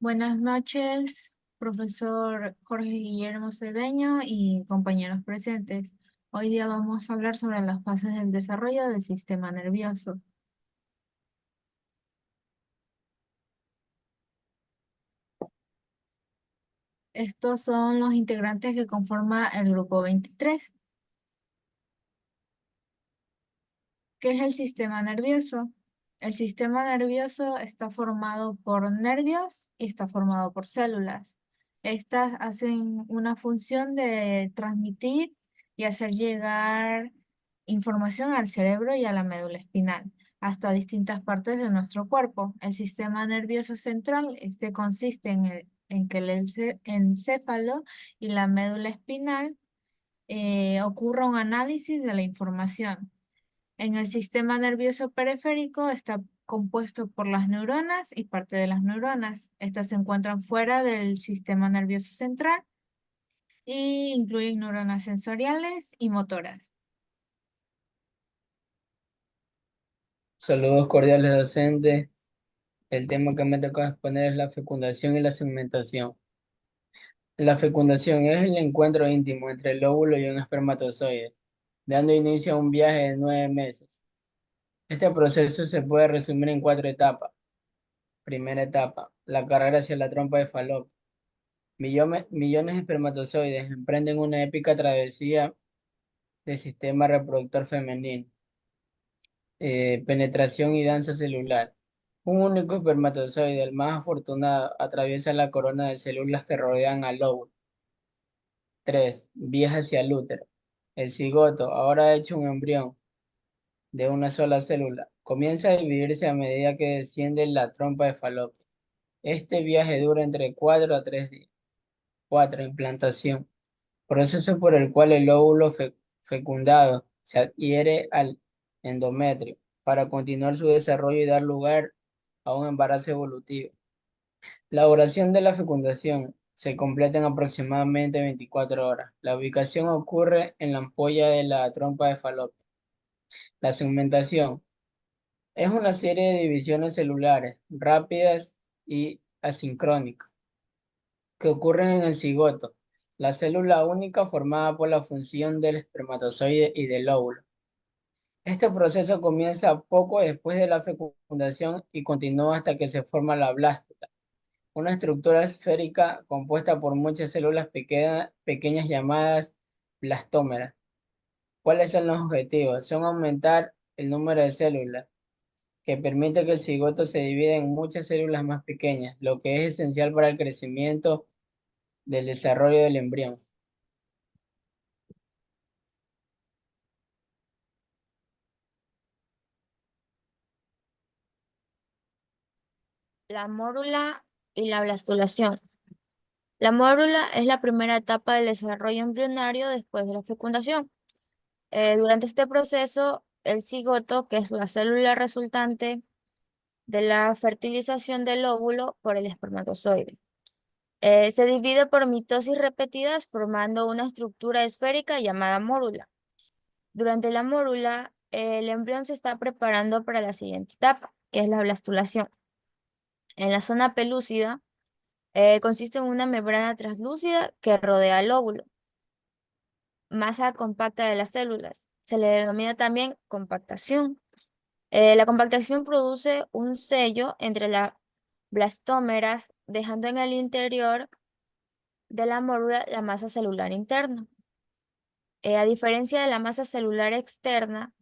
Buenas noches, profesor Jorge Guillermo Cedeño y compañeros presentes. Hoy día vamos a hablar sobre las fases del desarrollo del sistema nervioso. Estos son los integrantes que conforman el grupo 23. ¿Qué es el sistema nervioso? El sistema nervioso está formado por nervios y está formado por células. Estas hacen una función de transmitir y hacer llegar información al cerebro y a la médula espinal, hasta distintas partes de nuestro cuerpo. El sistema nervioso central, este consiste en que el encéfalo y la médula espinal ocurra un análisis de la información. En el sistema nervioso periférico está compuesto por las neuronas y parte de las neuronas. Estas se encuentran fuera del sistema nervioso central y incluyen neuronas sensoriales y motoras. Saludos cordiales docentes. El tema que me toca exponer es la fecundación y la segmentación. La fecundación es el encuentro íntimo entre el óvulo y un espermatozoide, dando inicio a un viaje de 9 meses. Este proceso se puede resumir en 4 etapas. Primera etapa, la carrera hacia la trompa de Falopio. Millones de espermatozoides emprenden una épica travesía del sistema reproductor femenino. Penetración y danza celular. Un único espermatozoide, el más afortunado, atraviesa la corona de células que rodean al óvulo. 3. Viaja hacia el útero. El cigoto, ahora hecho un embrión de una sola célula, comienza a dividirse a medida que desciende la trompa de Falopio. Este viaje dura entre 4 a 3 días. 4. Implantación. Proceso por el cual el óvulo fecundado se adhiere al endometrio para continuar su desarrollo y dar lugar a un embarazo evolutivo. La duración de la fecundación se completa en aproximadamente 24 horas. La ubicación ocurre en la ampolla de la trompa de Falopio. La segmentación es una serie de divisiones celulares rápidas y asincrónicas que ocurren en el cigoto, la célula única formada por la función del espermatozoide y del óvulo. Este proceso comienza poco después de la fecundación y continúa hasta que se forma la blástula, una estructura esférica compuesta por muchas células pequeñas llamadas blastómeras. ¿Cuáles son los objetivos? Son aumentar el número de células, que permite que el cigoto se divida en muchas células más pequeñas, lo que es esencial para el crecimiento del desarrollo del embrión. La mórula y la blastulación. La mórula es la primera etapa del desarrollo embrionario después de la fecundación. Durante este proceso, el cigoto, que es la célula resultante de la fertilización del óvulo por el espermatozoide, se divide por mitosis repetidas formando una estructura esférica llamada mórula. Durante la mórula, el embrión se está preparando para la siguiente etapa, que es la blastulación. En la zona pelúcida, consiste en una membrana translúcida que rodea el óvulo, masa compacta de las células. Se le denomina también compactación. La compactación produce un sello entre las blastómeras, dejando en el interior de la mórula la masa celular interna. A diferencia de la masa celular externa,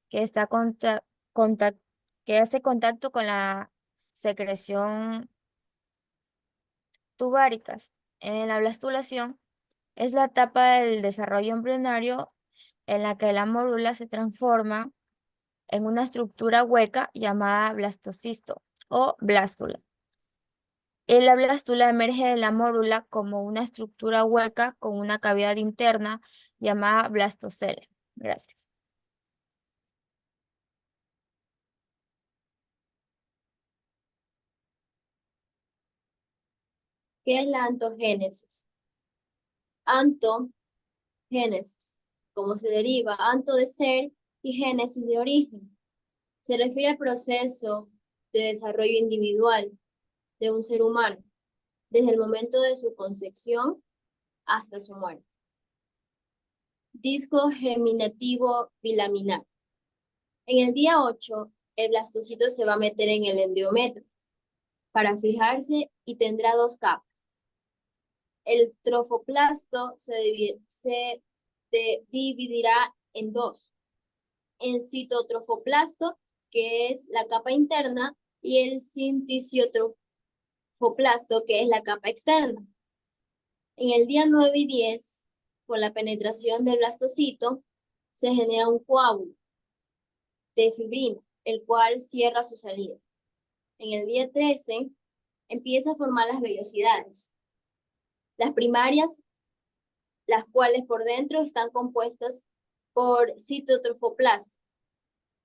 que está contac- que hace contacto con la secreción tubáricas, en la blastulación, es la etapa del desarrollo embrionario en la que la mórula se transforma en una estructura hueca llamada blastocisto o blástula. Y la blástula emerge de la mórula como una estructura hueca con una cavidad interna llamada blastocele. Gracias. ¿Qué es la antogénesis? Antogénesis, como se deriva anto de ser y génesis de origen. Se refiere al proceso de desarrollo individual de un ser humano, desde el momento de su concepción hasta su muerte. Disco germinativo bilaminar. En el día 8, el blastocito se va a meter en el endometrio para fijarse y tendrá dos capas. El trofoplasto se dividirá en dos. En citotrofoplasto, que es la capa interna, y el sinticitrofoplasto, que es la capa externa. En el día 9 y 10, con la penetración del blastocito, se genera un coágulo de fibrina, el cual cierra su salida. En el día 13, empieza a formar las vellosidades. Las primarias, las cuales por dentro están compuestas por citotrofoplasto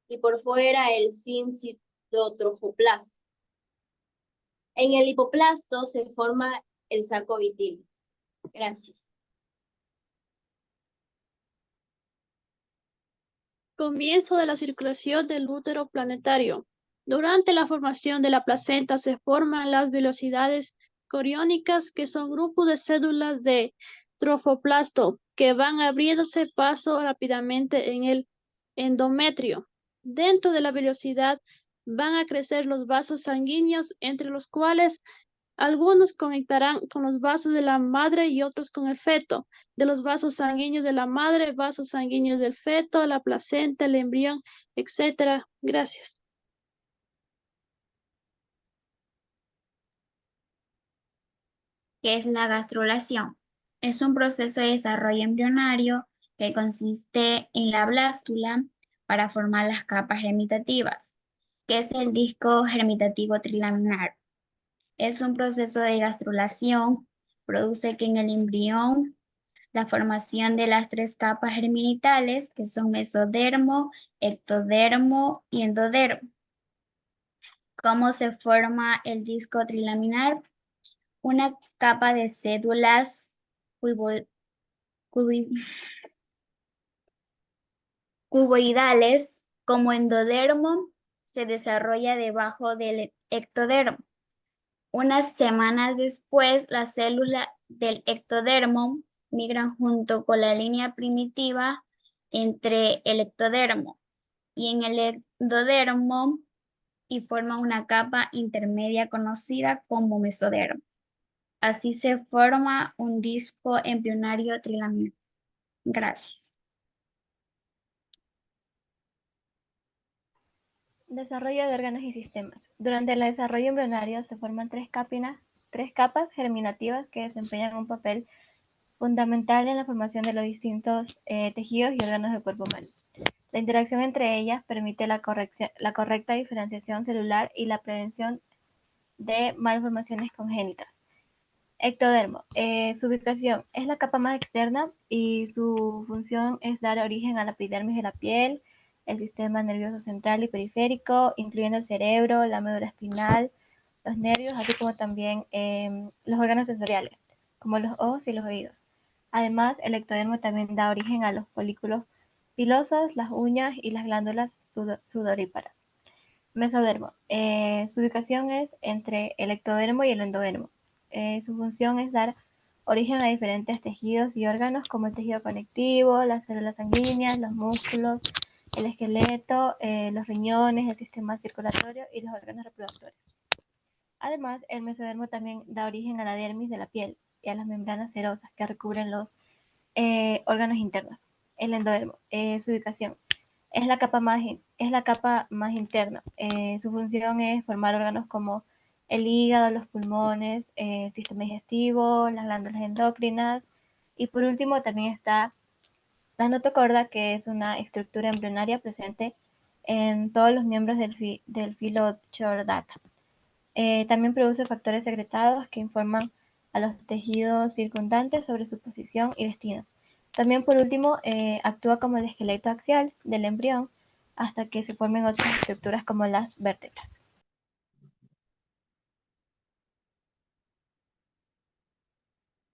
y por fuera el sincitotrofoplasto. En el hipoplasto se forma el saco vitílico. Gracias. Comienzo de la circulación del útero planetario. Durante la formación de la placenta se forman las velocidades coriónicas, que son grupos de células de trofoplasto que van abriéndose paso rápidamente en el endometrio. Dentro de la velocidad van a crecer los vasos sanguíneos, entre los cuales algunos conectarán con los vasos de la madre y otros con el feto. De los vasos sanguíneos de la madre, vasos sanguíneos del feto, la placenta, el embrión, etc. Gracias. ¿Qué es la gastrulación? Es un proceso de desarrollo embrionario que consiste en la blástula para formar las capas germinativas, que es el disco germinativo trilaminar. Es un proceso de gastrulación, produce que en el embrión la formación de las tres capas germinales, que son mesodermo, ectodermo y endodermo. ¿Cómo se forma el disco trilaminar? Una capa de células cuboidales como endodermo se desarrolla debajo del ectodermo. Unas semanas después, las células del ectodermo migran junto con la línea primitiva entre el ectodermo y en el endodermo y forman una capa intermedia conocida como mesodermo. Así se forma un disco embrionario trilaminar. Gracias. Desarrollo de órganos y sistemas. Durante el desarrollo embrionario se forman tres capas germinativas que desempeñan un papel fundamental en la formación de los distintos tejidos y órganos del cuerpo humano. La interacción entre ellas permite la correcta diferenciación celular y la prevención de malformaciones congénitas. Ectodermo. Su ubicación es la capa más externa y su función es dar origen a la epidermis de la piel, el sistema nervioso central y periférico, incluyendo el cerebro, la médula espinal, los nervios, así como también los órganos sensoriales, como los ojos y los oídos. Además, el ectodermo también da origen a los folículos pilosos, las uñas y las glándulas sudoríparas. Mesodermo. Su ubicación es entre el ectodermo y el endodermo. Su función es dar origen a diferentes tejidos y órganos como el tejido conectivo, las células sanguíneas, los músculos, el esqueleto, los riñones, el sistema circulatorio y los órganos reproductores. Además, el mesodermo también da origen a la dermis de la piel y a las membranas serosas que recubren los órganos internos. El endodermo. Su ubicación es la capa más interna. Su función es formar órganos como el hígado, los pulmones, el sistema digestivo, las glándulas endocrinas. Y por último también está la notocorda, que es una estructura embrionaria presente en todos los miembros del filo Chordata. También produce factores secretados que informan a los tejidos circundantes sobre su posición y destino. También, por último, actúa como el esqueleto axial del embrión hasta que se formen otras estructuras como las vértebras.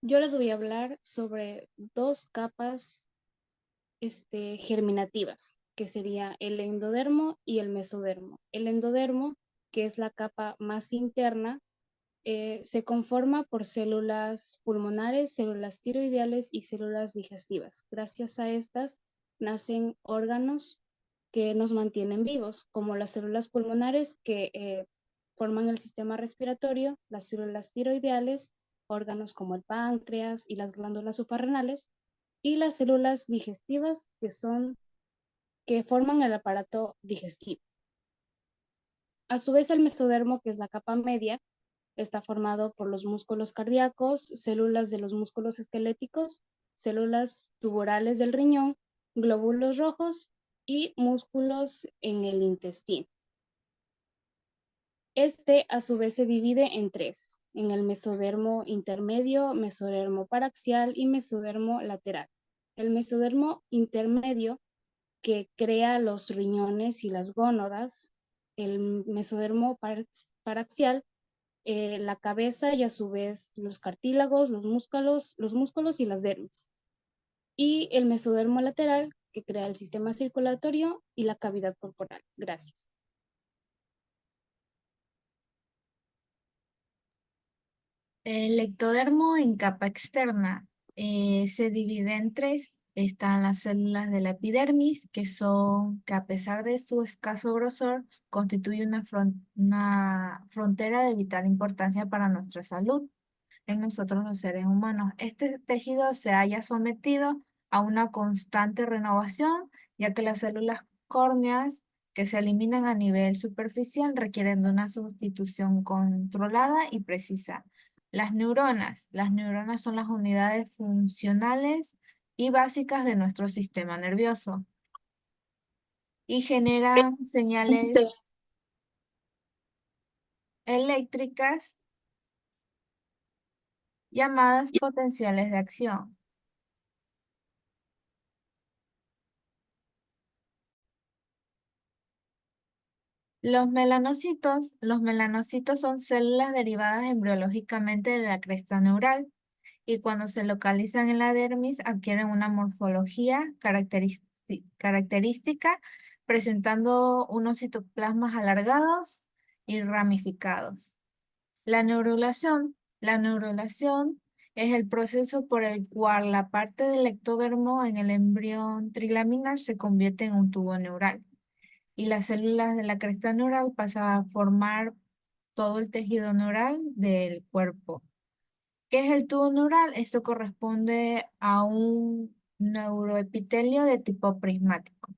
Yo les voy a hablar sobre dos capas germinativas, que sería el endodermo y el mesodermo. El endodermo, que es la capa más interna, se conforma por células pulmonares, células tiroideales y células digestivas. Gracias a estas nacen órganos que nos mantienen vivos, como las células pulmonares que forman el sistema respiratorio, las células tiroideales, órganos como el páncreas y las glándulas suprarrenales, y las células digestivas que forman el aparato digestivo. A su vez, el mesodermo, que es la capa media, está formado por los músculos cardíacos, células de los músculos esqueléticos, células tuborales del riñón, glóbulos rojos y músculos en el intestino. Este, a su vez, se divide en tres, en el mesodermo intermedio, mesodermo paraxial y mesodermo lateral. El mesodermo intermedio, que crea los riñones y las gónadas, el mesodermo paraxial, la cabeza y a su vez los cartílagos, los músculos y las dermis. Y el mesodermo lateral, que crea el sistema circulatorio y la cavidad corporal. Gracias. El ectodermo en capa externa se divide en tres. Están las células de la epidermis, que a pesar de su escaso grosor, constituye una frontera de vital importancia para nuestra salud en nosotros los seres humanos. Este tejido se haya sometido a una constante renovación, ya que las células córneas que se eliminan a nivel superficial requieren de una sustitución controlada y precisa. Las neuronas son las unidades funcionales y básicas de nuestro sistema nervioso y generan señales eléctricas llamadas potenciales de acción. Los melanocitos son células derivadas embriológicamente de la cresta neural y cuando se localizan en la dermis adquieren una morfología característica presentando unos citoplasmas alargados y ramificados. La neurulación es el proceso por el cual la parte del ectodermo en el embrión trilaminar se convierte en un tubo neural y las células de la cresta neural pasan a formar todo el tejido neural del cuerpo. ¿Qué es el tubo neural? Esto corresponde a un neuroepitelio de tipo prismático.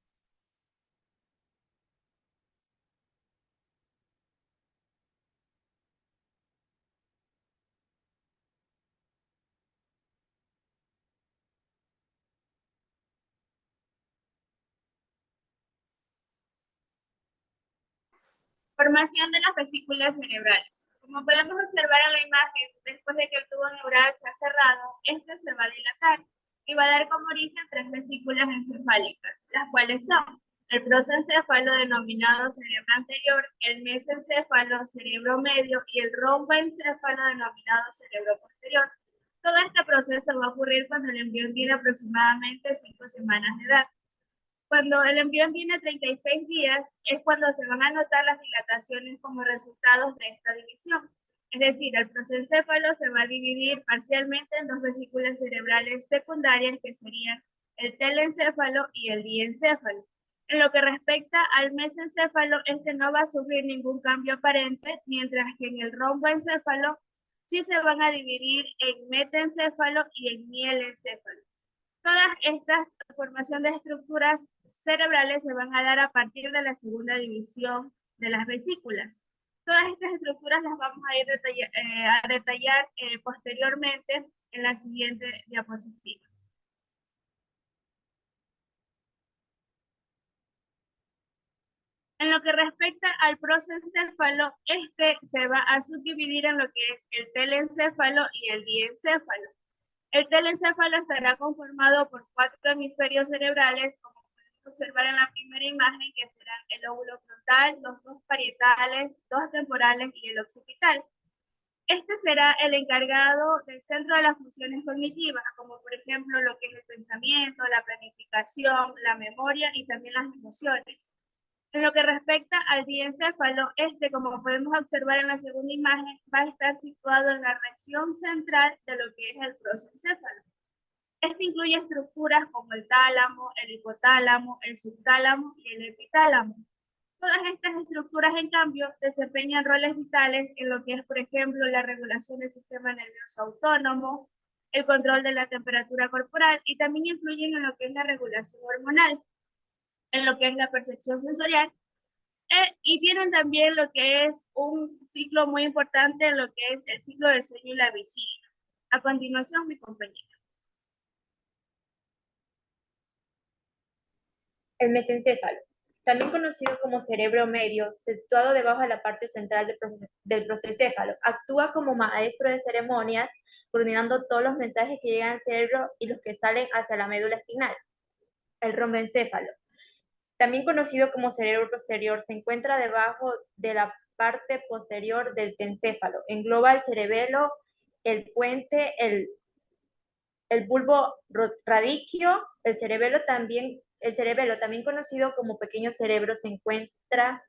Formación de las vesículas cerebrales. Como podemos observar en la imagen, después de que el tubo neural se ha cerrado, este se va a dilatar y va a dar como origen tres vesículas encefálicas, las cuales son el prosencéfalo denominado cerebro anterior, el mesencéfalo, cerebro medio y el romboencéfalo denominado cerebro posterior. Todo este proceso va a ocurrir cuando el embrión tiene aproximadamente 5 semanas de edad. Cuando el embrión tiene 36 días es cuando se van a notar las dilataciones como resultados de esta división. Es decir, el prosencéfalo se va a dividir parcialmente en dos vesículas cerebrales secundarias que serían el telencéfalo y el diencéfalo. En lo que respecta al mesencéfalo, este no va a sufrir ningún cambio aparente, mientras que en el romboencéfalo sí se van a dividir en metencéfalo y en mielencéfalo. Todas estas formación de estructuras cerebrales se van a dar a partir de la segunda división de las vesículas. Todas estas estructuras las vamos a ir a detallar posteriormente en la siguiente diapositiva. En lo que respecta al prosencéfalo, este se va a subdividir en lo que es el telencéfalo y el diencéfalo. El telencéfalo estará conformado por 4 hemisferios cerebrales, como podemos observar en la primera imagen, que serán el lóbulo frontal, los 2 parietales, 2 temporales y el occipital. Este será el encargado del centro de las funciones cognitivas, como por ejemplo lo que es el pensamiento, la planificación, la memoria y también las emociones. En lo que respecta al diencéfalo, como podemos observar en la segunda imagen, va a estar situado en la región central de lo que es el prosencéfalo. Este incluye estructuras como el tálamo, el hipotálamo, el subtálamo y el epitálamo. Todas estas estructuras, en cambio, desempeñan roles vitales en lo que es, por ejemplo, la regulación del sistema nervioso autónomo, el control de la temperatura corporal y también influyen en lo que es la regulación hormonal, en lo que es la percepción sensorial y tienen también lo que es un ciclo muy importante en lo que es el ciclo del sueño y la vigilia. A continuación, mi compañera. El mesencéfalo, también conocido como cerebro medio, situado debajo de la parte central del procéncéfalo, actúa como maestro de ceremonias, coordinando todos los mensajes que llegan al cerebro y los que salen hacia la médula espinal. El rombencéfalo, también conocido como cerebro posterior, se encuentra debajo de la parte posterior del tencéfalo. Engloba el cerebelo, el puente, el bulbo radiquio, el cerebelo también conocido como pequeño cerebro, se encuentra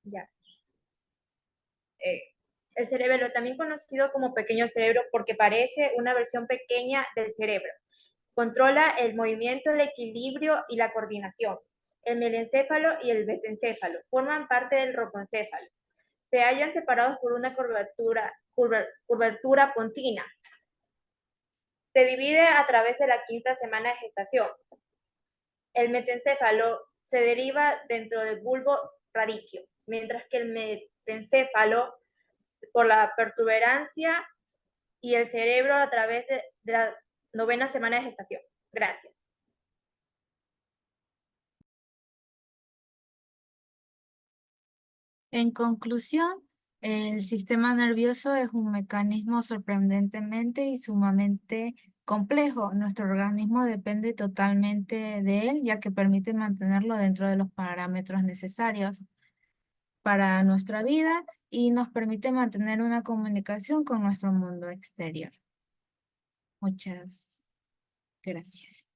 ya. El cerebelo, también conocido como pequeño cerebro porque parece una versión pequeña del cerebro. Controla el movimiento, el equilibrio y la coordinación. El melencéfalo y el mesencéfalo forman parte del rombencéfalo. Se hallan separados por una curvatura pontina. Se divide a través de la quinta semana de gestación. El metencéfalo se deriva dentro del bulbo radiquio, mientras que el metencéfalo por la protuberancia y el cerebro a través de la novena semana de gestación. Gracias. En conclusión, el sistema nervioso es un mecanismo sorprendentemente y sumamente complejo. Nuestro organismo depende totalmente de él, ya que permite mantenerlo dentro de los parámetros necesarios para nuestra vida y nos permite mantener una comunicación con nuestro mundo exterior. Muchas gracias.